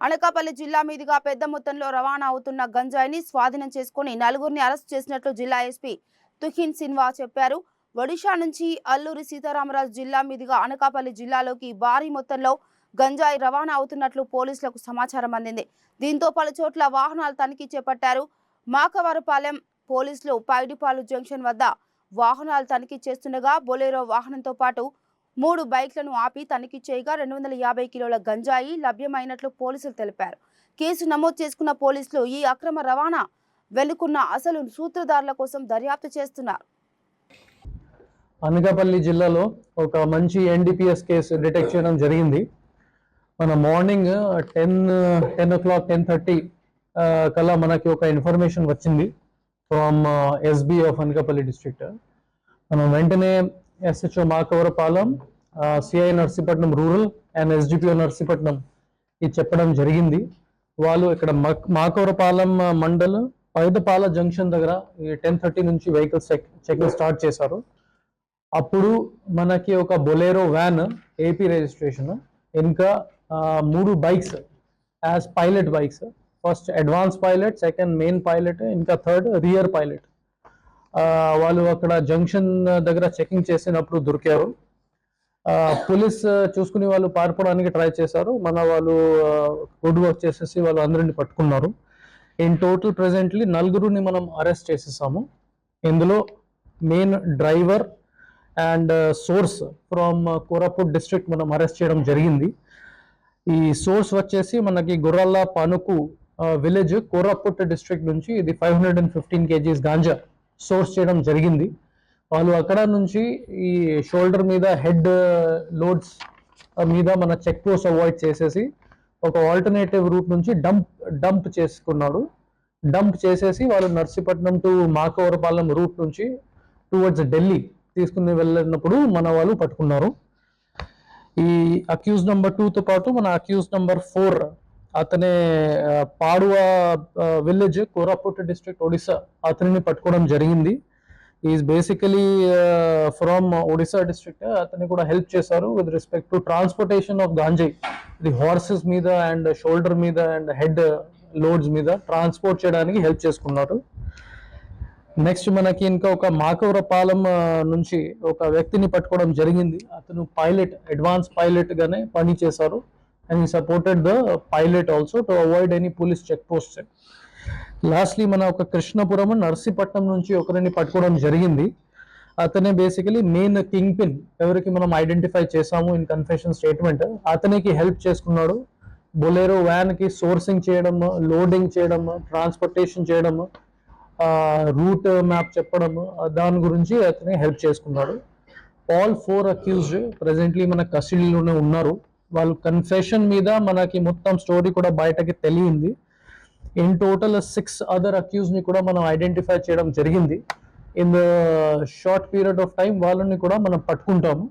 అనకాపల్లి జిల్లా మీదుగా పెద్ద మొత్తంలో రవాణా అవుతున్న గంజాయిని స్వాధీనం చేసుకుని నలుగురిని అరెస్ట్ చేసినట్లు జిల్లా ఎస్పీ తుహిన్ సిన్వా చెప్పారు. ఒడిషా నుంచి అల్లూరి సీతారామరాజు జిల్లా మీదుగా అనకాపల్లి జిల్లాలోకి భారీ మొత్తంలో గంజాయి రవాణా అవుతున్నట్లు పోలీసులకు సమాచారం అందింది. దీంతో పలు చోట్ల వాహనాలు తనిఖీ చేపట్టారు. మాకవరపాలెం పోలీసులు పైడిపాలు జంక్షన్ వద్ద వాహనాలు తనిఖీ చేస్తుండగా బొలెరో వాహనంతో పాటు 3 బైక్లను ఆపి తనిఖీ చేయగా 250 కిలోల గంజాయి లభ్యమైనట్లు పోలీసులు తెలిపారు. కేసు నమోదు చేసుకున్న పోలీసులు ఈ అక్రమ రవాణా వెనుకున్న అసలు సూత్రధారుల కోసం దర్యాప్తు చేస్తున్నారు. అనకాపల్లి జిల్లాలో ఒక మంచి ఎన్డీపీఎస్ కేసు డిటెక్ట్ చేయడం జరిగింది. మన మార్నింగ్ 10:30 కల్లా మనకి ఒక ఇన్ఫర్మేషన్ వచ్చింది from SB of Anakapalli district. మనం వెంటనే SHO Makavarapalem, CI Narsipatnam rural and SDPO Narsipatnam ఇది చెప్పడం జరిగింది. వాళ్ళు ఇక్కడ మాకవరపాలెం మండల్ పైదపాల జంక్షన్ దగ్గర 10:30 నుంచి వెహికల్స్ చెకింగ్ స్టార్ట్ చేశారు. అప్పుడు మనకి ఒక బొలెరో వ్యాన్ ఏపీ రిజిస్ట్రేషన్, ఇంకా 3 bikes as pilot bikes, first advance pilot, second main pilot, ఇంకా థర్డ్ రియర్ పైలట్. వాళ్ళు అక్కడ జంక్షన్ దగ్గర చెకింగ్ చేసినప్పుడు దొరికారు. పోలీస్ చూసుకుని వాళ్ళు పారిపోవడానికి ట్రై చేశారు. మన వాళ్ళు గుడ్ వర్క్ చేసేసి వాళ్ళు అందరిని పట్టుకున్నారు. ఇన్ టోటల్ ప్రెసెంట్లీ 4 మనం అరెస్ట్ చేసేసాము. ఇందులో main driver and source from Koraput district మనం అరెస్ట్ చేయడం జరిగింది. ఈ సోర్స్ వచ్చేసి మనకి గుర్రల్ల పనుకు విలేజ్ కోరాపుట్ డిస్ట్రిక్ట్ నుంచి ఇది 515 kgs గాంజా సోర్స్ చేయడం జరిగింది. వాళ్ళు అక్కడ నుంచి ఈ షోల్డర్ మీద హెడ్ లోడ్స్ మీద మన చెక్ పోస్ట్ అవాయిడ్ చేసేసి ఒక ఆల్టర్నేటివ్ రూట్ నుంచి డంప్ చేసుకున్నాడు. డంప్ చేసేసి వాళ్ళు నర్సీపట్నం టు మాకవరపాలెం రూట్ నుంచి టువర్డ్స్ ఢిల్లీ తీసుకుని వెళ్ళినప్పుడు మన వాళ్ళు పట్టుకున్నారు. ఈ అక్యూజ్ నెంబర్ 2తో పాటు మన అక్యూజ్ నెంబర్ 4 అతనే పాడువ విలేజ్ కోరాపుట్ డిస్ట్రిక్ట్ ఒడిశా అతనిని పట్టుకోవడం జరిగింది. Is basically from Odisha district. అతన్ని కూడా హెల్ప్ చేశారు with respect to transportation of గాంజాయి. ఇది హార్సెస్ మీద అండ్ షోల్డర్ మీద అండ్ హెడ్ లోడ్స్ మీద ట్రాన్స్పోర్ట్ చేయడానికి హెల్ప్ చేసుకున్నారు. నెక్స్ట్ మనకి ఇంకా ఒక మాకవరపాలెం నుంచి ఒక వ్యక్తిని పట్టుకోవడం జరిగింది. అతను పైలట్, అడ్వాన్స్ పైలట్ గానే పని చేశారు. And he supported the pilot also to avoid any police check posts. Lastly మన ఒక కృష్ణపురం నర్సీపట్నం నుంచి ఒకరిని పట్టుకోవడం జరిగింది. అతనే బేసికలీ మెయిన్ కింగ్ పిన్, ఎవరికి మనం ఐడెంటిఫై చేసాము ఇన్ కన్ఫెషన్ స్టేట్మెంట్. అతనికి హెల్ప్ చేసుకున్నాడు. బొలెరో వ్యాన్ కి సోర్సింగ్ చేయడం, లోడింగ్ చేయడం, ట్రాన్స్పోర్టేషన్ చేయడం, రూట్ మ్యాప్ చెప్పడం, దాని గురించి అతనే హెల్ప్ చేసుకున్నాడు. ఆల్ 4 అక్యూజ్డ్ ప్రెసెంట్లీ మన కస్టడీలోనే ఉన్నారు. వాళ్ళు కన్ఫెషన్ మీద మనకి మొత్తం స్టోరీ కూడా బయటకి తెలియంది. ఇన్ టోటల్ 6 అదర్ అక్యూజ్ ని కూడా మనం ఐడెంటిఫై చేయడం జరిగింది. In the short period of time వాళ్ళని కూడా మనం పట్టుకుంటాము.